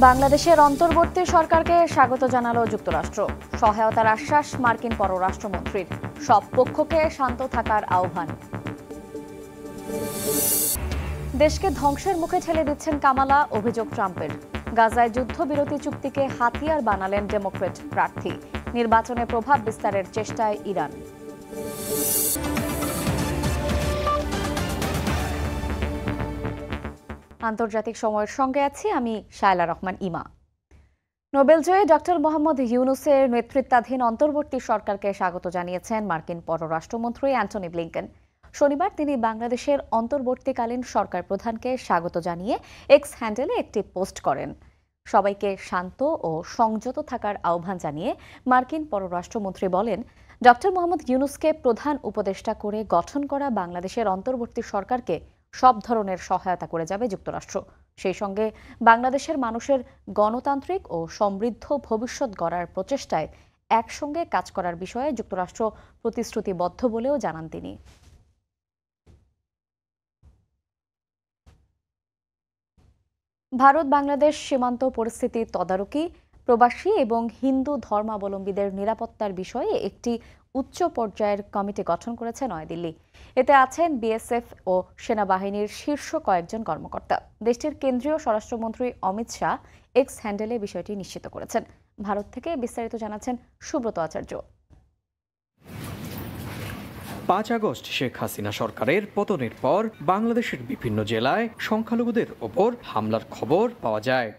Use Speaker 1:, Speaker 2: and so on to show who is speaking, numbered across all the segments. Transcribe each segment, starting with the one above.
Speaker 1: বাংলাদেশের অন্তর্বর্তী সরকারকে স্বাগত জানালো যুক্তরাষ্ট্র। সহায়তার আশ্বাস মার্কিন পররাষ্ট্রমন্ত্রীর। সব পক্ষকে শান্ত থাকার আহ্বান। দেশকে ধ্বংসের মুখে ঠেলে দিচ্ছেন কামালা, অভিযোগ ট্রাম্পের। গাজায় যুদ্ধবিরতি চুক্তিকে হাতিয়ার বানালেন ডেমোক্র্যাট প্রার্থী। নির্বাচনে প্রভাব বিস্তারের চেষ্টায় ইরান। আন্তর্জাতিক সময়ের সঙ্গে আছি আমি শায়লা রহমান ইমা। নোবেলজয়ী ডক্টর মোহাম্মদ ইউনুসের নেতৃত্বাধীন অন্তর্বর্তী সরকারকে স্বাগত জানিয়েছেন মার্কিন পররাষ্ট্রমন্ত্রী অ্যান্টনি ব্লিংকেন। শনিবার তিনি বাংলাদেশের অন্তর্বর্তীকালীন সরকার প্রধানকে স্বাগত জানিয়ে এক্স হ্যান্ডেলে একটি পোস্ট করেন। সবাইকে শান্ত ও সংযত থাকার আহ্বান জানিয়ে মার্কিন পররাষ্ট্রমন্ত্রী বলেন, ডক্টর মোহাম্মদ ইউনুসকে প্রধান উপদেষ্টা করে গঠন করা বাংলাদেশের অন্তর্বর্তী সরকারকে সব ধরনের সহায়তা করে যাবে যুক্তরাষ্ট্র। সেই সঙ্গে বাংলাদেশের মানুষের গণতান্ত্রিক ও সমৃদ্ধ ভবিষ্যৎ গড়ার প্রচেষ্টায় একসঙ্গে কাজ করার বিষয়ে যুক্তরাষ্ট্র প্রতিশ্রুতিবদ্ধ বলেও জানান তিনি। ভারত বাংলাদেশ সীমান্ত পরিস্থিতি তদারকি, প্রবাসী এবং হিন্দু ধর্মাবলম্বীদের নিরাপত্তার বিষয়ে একটি উচ্চ পর্যায়ের কমিটি গঠন করেছে নয়াদিল্লি। এতে আছেন বিএসএফ ও সেনাবাহিনীর শীর্ষ কয়েকজন কর্মকর্তা। দেশটির কেন্দ্রীয় স্বরাষ্ট্রমন্ত্রী অমিত শাহ এক্স হ্যান্ডেলে বিষয়টি নিশ্চিত করেছেন। ভারত থেকে বিস্তারিত জানাচ্ছেন সুব্রত আচার্য।
Speaker 2: 5 আগস্ট শেখ হাসিনা সরকারের পতনের পর বাংলাদেশের বিভিন্ন জেলায় সংখ্যালঘুদের ওপর হামলার খবর পাওয়া যায়।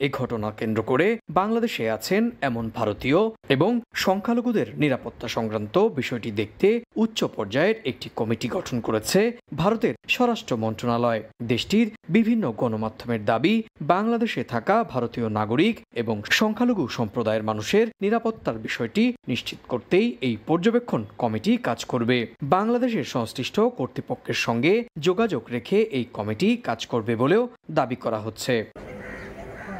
Speaker 2: এই ঘটনা কেন্দ্র করে বাংলাদেশে আছেন এমন ভারতীয় এবং সংখ্যালঘুদের নিরাপত্তা সংক্রান্ত বিষয়টি দেখতে উচ্চ পর্যায়ের একটি কমিটি গঠন করেছে ভারতের স্বরাষ্ট্র মন্ত্রণালয়। দেশটির বিভিন্ন গণমাধ্যমের দাবি, বাংলাদেশে থাকা ভারতীয় নাগরিক এবং সংখ্যালঘু সম্প্রদায়ের মানুষের নিরাপত্তার বিষয়টি নিশ্চিত করতেই এই পর্যবেক্ষণ কমিটি কাজ করবে। বাংলাদেশের সংশ্লিষ্ট কর্তৃপক্ষের সঙ্গে যোগাযোগ রেখে এই কমিটি কাজ করবে বলেও দাবি করা হচ্ছে।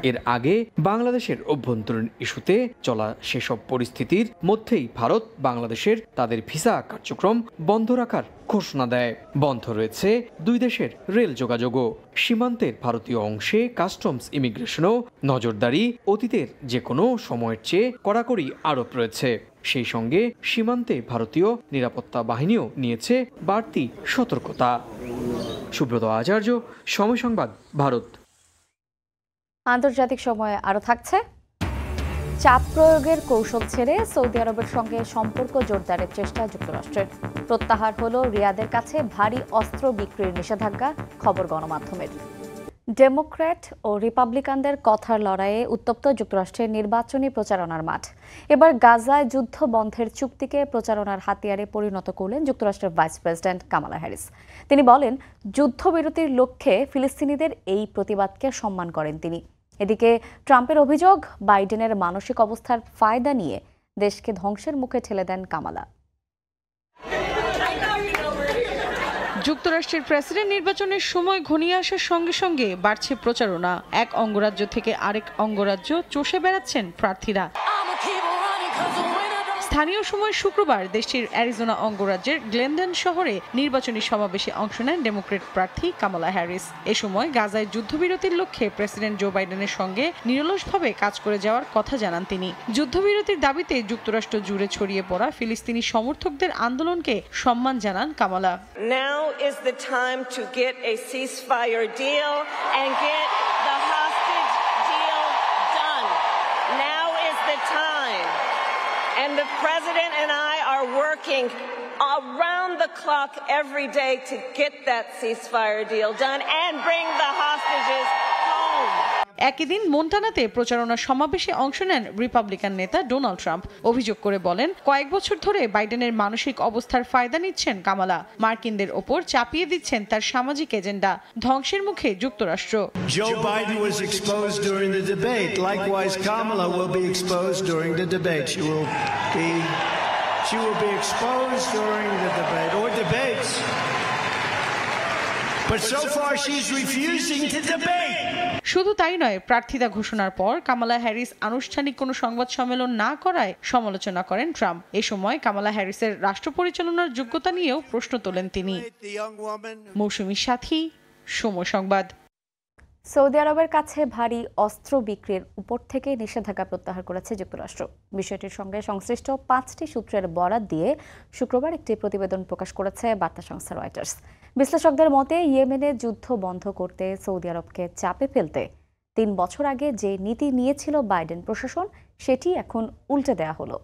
Speaker 2: এর আগে বাংলাদেশের অভ্যন্তরীণ ইস্যুতে চলা সেসব পরিস্থিতির মধ্যেই ভারত বাংলাদেশের তাদের ভিসা কার্যক্রম বন্ধ রাখার ঘোষণা দেয়। বন্ধ রয়েছে দুই দেশের রেল যোগাযোগও। সীমান্তের ভারতীয় অংশে কাস্টমস ইমিগ্রেশনও নজরদারি অতীতের যে কোনো সময়ের চেয়ে কড়াকড়ি আরোপ রয়েছে। সেই সঙ্গে সীমান্তে ভারতীয় নিরাপত্তা বাহিনীও নিয়েছে বাড়তি সতর্কতা। সুব্রত আচার্য, সময় সংবাদ, ভারত।
Speaker 1: আন্তর্জাতিক সময়ে আরও থাকছে, চাপ প্রয়োগের কৌশল ছেড়ে সৌদি আরবের সঙ্গে সম্পর্ক জোরদারের চেষ্টা যুক্তরাষ্ট্রের। প্রত্যাহার হলো রিয়াদের কাছে ভারী অস্ত্র বিক্রির নিষেধাজ্ঞা, খবর গণমাধ্যমের। ডেমোক্র্যাট ও রিপাবলিকানদের কথার লড়াইয়ে উত্তপ্ত যুক্তরাষ্ট্রের নির্বাচনী প্রচারণার মাঠ। এবার গাজায় যুদ্ধ বন্ধের চুক্তিকে প্রচারণার হাতিয়ারে পরিণত করলেন যুক্তরাষ্ট্রের ভাইস প্রেসিডেন্ট কামালা হ্যারিস। তিনি বলেন, যুদ্ধবিরতির লক্ষ্যে ফিলিস্তিনিদের এই প্রতিবাদকে সম্মান করেন তিনি। এদিকে ট্রাম্পের অভিযোগ, বাইডেনের মানসিক অবস্থার ফায়দা নিয়ে দেশকে ধ্বংসের মুখে ঠেলে দেন কামালা।
Speaker 3: যুক্তরাষ্ট্রের প্রেসিডেন্ট নির্বাচনের সময় ঘনিয়ে আসার সঙ্গে সঙ্গে বাড়ছে প্রচারণা। এক অঙ্গরাজ্য থেকে আরেক অঙ্গরাজ্য চষে বেড়াচ্ছেন প্রার্থীরা। স্থানীয় সময় শুক্রবার দেশটির অ্যারিজোনা অঙ্গরাজ্যের গ্লেনডেন শহরে নির্বাচনী সমাবেশে অংশ নেন ডেমোক্র্যাট প্রার্থী কামালা হ্যারিস। এ সময় গাজায় যুদ্ধবিরতির লক্ষ্যে প্রেসিডেন্ট জো বাইডেনের সঙ্গে নিরলসভাবে কাজ করে যাওয়ার কথা জানান তিনি। যুদ্ধবিরতির দাবিতে যুক্তরাষ্ট্র জুড়ে ছড়িয়ে পড়া ফিলিস্তিনি সমর্থকদের আন্দোলনকে সম্মান জানান Kamala.
Speaker 4: Now is the time to get a ceasefire deal and get the hostage deal done. Now is the time. And the president and I are working around the clock every day to get that ceasefire deal done and bring the hostages home.
Speaker 3: একই দিন মন্টানাতে প্রচারণা সমাবেশে অংশ নেন Republican নেতা Donald Trump. অভিযোগ করে বলেন, কয়েক বছর ধরে বাইডেনের মানসিক অবস্থার ফায়দা নিচ্ছেন কামালা। মার্কিনদের ওপর চাপিয়ে দিচ্ছেন তার সামাজিক এজেন্ডা। ধ্বংসের মুখে যুক্তরাষ্ট্র।
Speaker 5: Joe Biden was exposed during the debate. Likewise, Kamala will be exposed during the debate. She will be exposed during the debate or debates. But so far she's refusing to debate.
Speaker 3: শুধু তাই নয়, প্রার্থিতা ঘোষণার পর Kamala Harris আনুষ্ঠানিক কোনো সংবাদ সম্মেলন না করায় সমালোচনা করেন ট্রাম্প। এ সময় কামালা হ্যারিসের রাষ্ট্র পরিচালনার যোগ্যতা নিয়েও প্রশ্ন তোলেন তিনি। মৌসুমী সাথী, সময় সংবাদ।
Speaker 1: সৌদি আরবের কাছে ভারী অস্ত্র বিক্রির উপর থেকে নিষেধাজ্ঞা প্রত্যাহার করেছে যুক্তরাষ্ট্র। বিষয়টির সঙ্গে সংশ্লিষ্ট 5টি সূত্রের বরাত দিয়ে শুক্রবার একটি প্রতিবেদন প্রকাশ করেছে বার্তা সংস্থা রয়টার্স। বিশ্লেষকদের মতে ইয়েমেনে যুদ্ধ বন্ধ করতে সৌদি আরবকে চাপে ফেলতে 3 বছর আগে যে নীতি নিয়েছিল বাইডেন প্রশাসন, সেটি এখন উল্টে দেয়া হলো।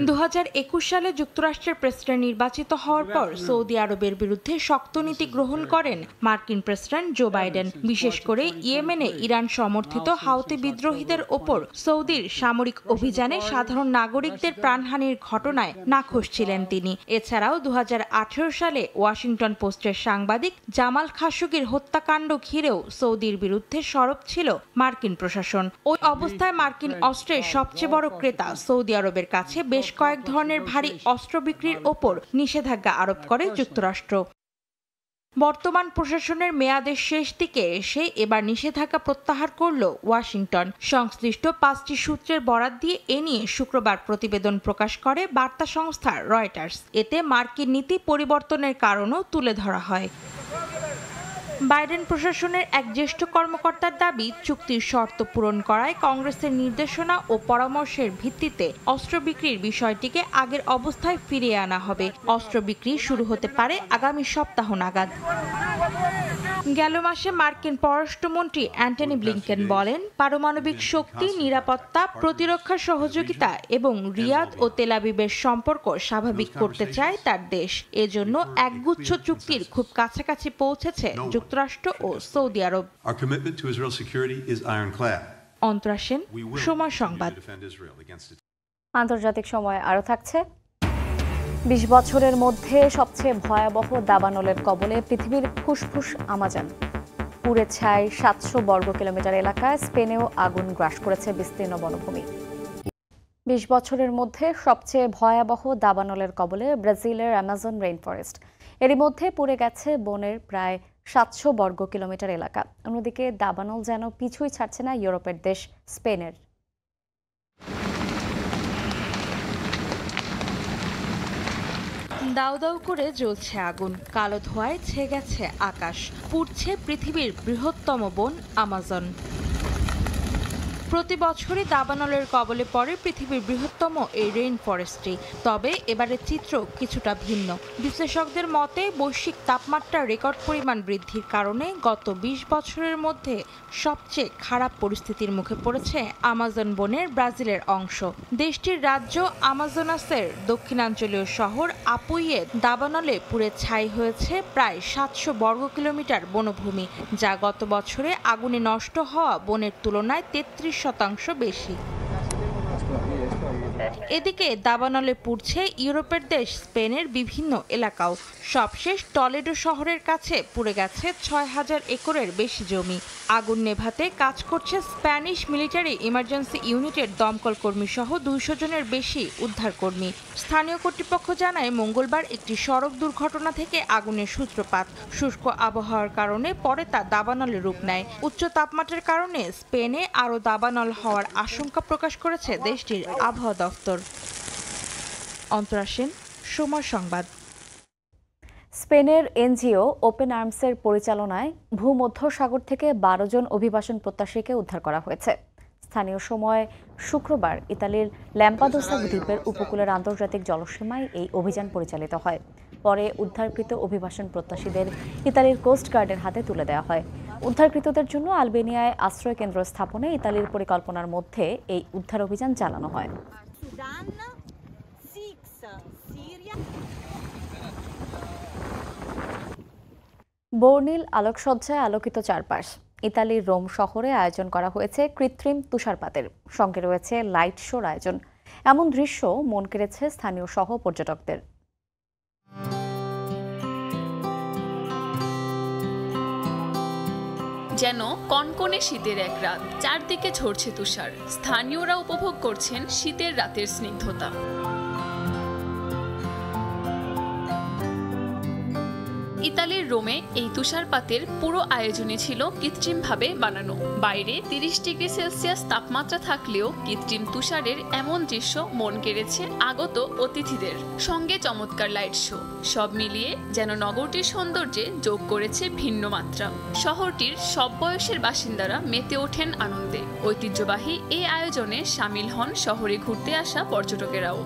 Speaker 6: 2021 সালে যুক্তরাষ্ট্রের প্রেসিডেন্ট নির্বাচিত হওয়ার পর সৌদি আরবের বিরুদ্ধে শক্ত নীতি গ্রহণ করেন মার্কিন প্রেসিডেন্ট জো বাইডেন। বিশেষ করে ইয়েমেনে ইরান সমর্থিত হাউথি বিদ্রোহীদের ওপর সৌদির সামরিক অভিযানে সাধারণ নাগরিকদের প্রাণহানির ঘটনায় নাখোশ ছিলেন তিনি। এছাড়াও 2018 সালে ওয়াশিংটন পোস্টের সাংবাদিক জামাল খাশোগির হত্যাকাণ্ড ঘিরেও সৌদির বিরুদ্ধে সরব ছিল মার্কিন প্রশাসন। ওই অবস্থায় মার্কিন অস্ত্রের সবচেয়ে বড় ক্রেতা সৌদি আরবের কাছে বেশ কয়েক ধরনের ভারী অস্ত্র বিক্রির ওপর নিষেধাজ্ঞা আরোপ করে যুক্তরাষ্ট্র। বর্তমান প্রশাসনের মেয়াদের শেষ দিকে এসে এবার নিষেধাজ্ঞা প্রত্যাহার করল ওয়াশিংটন। সংশ্লিষ্ট 5টি সূত্রের বরাত দিয়ে এ নিয়ে শুক্রবার প্রতিবেদন প্রকাশ করে বার্তা সংস্থা রয়টার্স। এতে মার্কিন নীতি পরিবর্তনের কারণও তুলে ধরা হয়। বাইডেন প্রশাসনের এক জ্যেষ্ঠ কর্মকর্তার দাবি, চুক্তির শর্ত পূরণ করায় কংগ্রেসের নির্দেশনা ও পরামর্শের ভিত্তিতে অস্ত্র বিক্রির বিষয়টিকে আগের অবস্থায় ফিরিয়ে আনা হবে। অস্ত্র বিক্রি শুরু হতে পারে আগামী সপ্তাহ নাগাদ। গেল মাসে মার্কিন পররাষ্ট্রমন্ত্রী অ্যান্টনি ব্লিংকেন বলেন, পারমাণবিক শক্তি, নিরাপত্তা, প্রতিরক্ষা সহযোগিতা এবং রিয়াদ ও তেল আবিবের সম্পর্ক স্বাভাবিক করতে চায় তার দেশ। এজন্য একগুচ্ছ চুক্তির খুব কাছাকাছি পৌঁছেছে যুক্তরাষ্ট্র ও সৌদি আরব। অন্তরা সেন, সময় সংবাদ।
Speaker 1: আন্তর্জাতিক সময় আরও থাকছে। 20 বছরের মধ্যে সবচেয়ে ভয়াবহ দাবানলের কবলে পৃথিবীর ফুসফুস আমাজন। পুড়ে ছাই 700 বর্গ কিলোমিটার এলাকায়। স্পেনেও আগুন গ্রাস করেছে বিস্তীর্ণ বনভূমি। 20 বছরের মধ্যে সবচেয়ে ভয়াবহ দাবানলের কবলে ব্রাজিলের অ্যামাজন রেইন ফরেস্ট। এরই মধ্যে পুড়ে গেছে বনের প্রায় 700 বর্গ কিলোমিটার এলাকা। অন্যদিকে দাবানল যেন পিছুই ছাড়ছে না ইউরোপের দেশ স্পেনের।
Speaker 6: দাউ দাউ করে জ্বলছে আগুন, কালো ধোঁয়ায় ছেয়ে গেছে আকাশ, পুড়ছে পৃথিবীর বৃহত্তম বন আমাজন। প্রতি বছরই দাবানলের কবলে পড়ে পৃথিবীর বৃহত্তম এই রেইন ফরেস্টটি। তবে এবারের চিত্র কিছুটা ভিন্ন। বিশ্লেষকদের মতে বৈশ্বিক তাপমাত্রার রেকর্ড পরিমাণ বৃদ্ধির কারণে গত 20 বছরের মধ্যে সবচেয়ে খারাপ পরিস্থিতির মুখে পড়েছে আমাজন বনের ব্রাজিলের অংশ। দেশটির রাজ্য আমাজোনাসের দক্ষিণাঞ্চলীয় শহর আপুইয়ে দাবানলে পুড়ে ছাই হয়েছে প্রায় 700 বর্গ কিলোমিটার বনভূমি, যা গত বছরে আগুনে নষ্ট হওয়া বনের তুলনায় 33% বেশি। এদিকে দাবানলে পুড়ছে ইউরোপের দেশ স্পেনের বিভিন্ন এলাকাও। সবশেষ টলেডো শহরের কাছে পুড়ে গেছে 6000 একরের বেশি জমি। আগুন নেভাতে কাজ করছে স্প্যানিশ মিলিটারি ইমার্জেন্সি ইউনিটের দমকল কর্মী সহ 200 জনের বেশি উদ্ধারকর্মী। স্থানীয় কর্তৃপক্ষ জানায়, মঙ্গলবার একটি সড়ক দুর্ঘটনা থেকে আগুনের সূত্রপাত। শুষ্ক আবহাওয়ার কারণে পরে তা দাবানলে রূপ নেয়। উচ্চ তাপমাত্রার কারণে স্পেনে আরও দাবানল হওয়ার আশঙ্কা প্রকাশ করেছে দেশটির আবহাওয়া দফতর। অন্তরা সেন, সময় সংবাদ।
Speaker 1: স্পেনের এনজিও ওপেন আর্মসের পরিচালনায় ভূমধ্যসাগর থেকে 12 জন অভিবাসন প্রত্যাশীকে উদ্ধার করা হয়েছে। স্থানীয় সময় শুক্রবার ইতালির ল্যাম্পাদোসা দ্বীপের উপকূলের আন্তর্জাতিক জলসীমায় এই অভিযান পরিচালিত হয়। পরে উদ্ধারকৃত অভিবাসন প্রত্যাশীদের ইতালির কোস্ট গার্ডের হাতে তুলে দেওয়া হয়। উদ্ধারকৃতদের জন্য আলবেনিয়ায় আশ্রয় কেন্দ্র স্থাপনে ইতালির পরিকল্পনার মধ্যে এই উদ্ধার অভিযান চালানো হয়। বর্ণিল আলোকসজ্জায় আলোকিত চারপাশ। ইতালির রোম শহরে আয়োজন করা হয়েছে কৃত্রিম তুষারপাতের, সঙ্গে রয়েছে লাইট শোর আয়োজন। এমন দৃশ্য মন কেড়েছে স্থানীয় সহ পর্যটকদের।
Speaker 7: যেন কনকনে শীতের এক রাত, চারদিকে ঝরছে তুষার। স্থানীয়রা উপভোগ করছেন শীতের রাতের স্নিগ্ধতা। ইতালির রোমে এই তুষারপাতের পুরো আয়োজনই ছিল কৃত্রিমভাবে বানানো। বাইরে 30 ডিগ্রি সেলসিয়াস তাপমাত্রা থাকলেও কৃত্রিম তুষারের এমন দৃশ্য মন কেড়েছে আগত অতিথিদের। সঙ্গে চমৎকার লাইট শো, সব মিলিয়ে যেন নগরটির সৌন্দর্যে যোগ করেছে ভিন্ন মাত্রা। শহরটির সব বয়সের বাসিন্দারা মেতে ওঠেন আনন্দে। ঐতিহ্যবাহী এই আয়োজনে সামিল হন শহরে ঘুরতে আসা পর্যটকেরাও।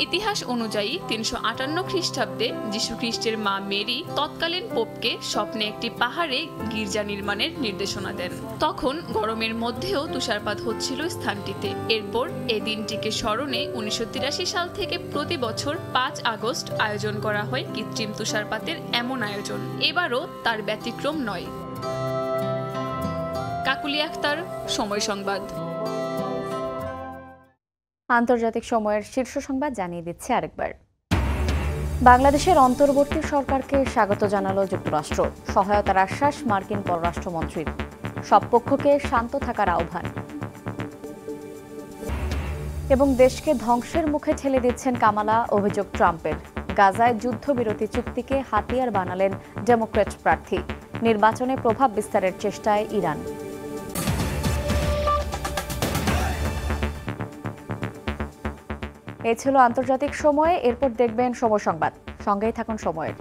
Speaker 7: ইতিহাস অনুযায়ী 358 খ্রিস্টাব্দে যীশুখ্রিস্টের মা মেরি তৎকালীন পোপকে স্বপ্নে একটি পাহাড়ে গির্জা নির্মাণের নির্দেশনা দেন। তখন গরমের মধ্যেও তুষারপাত হচ্ছিল স্থানটিতে। এরপর এই দিনটিকে স্মরণে 1983 সাল থেকে প্রতি বছর 5 আগস্ট আয়োজন করা হয় কৃত্রিম তুষারপাতের এমন আয়োজন। এবারও তার ব্যতিক্রম নয়। কাকুলি আক্তার, সময় সংবাদ।
Speaker 1: আন্তর্জাতিক সময়ের শীর্ষ সংবাদ জানিয়ে দিচ্ছে আরেকবার। বাংলাদেশের অন্তর্বর্তী সরকারকে স্বাগত জানালো যুক্তরাষ্ট্র। সহায়তার আশ্বাস মার্কিন পররাষ্ট্রমন্ত্রীর। সব পক্ষকে শান্ত থাকার আহ্বান। এবং দেশকে ধ্বংসের মুখে ঠেলে দিচ্ছেন কামালা, অভিযোগ ট্রাম্পের। গাজায় যুদ্ধবিরতি চুক্তিকে হাতিয়ার বানালেন ডেমোক্র্যাট প্রার্থী। নির্বাচনে প্রভাব বিস্তারের চেষ্টায় ইরান। এই ছিল আন্তর্জাতিক সময়ে। এরপর দেখবেন সময় সংবাদ। সঙ্গেই থাকুন সময়ের।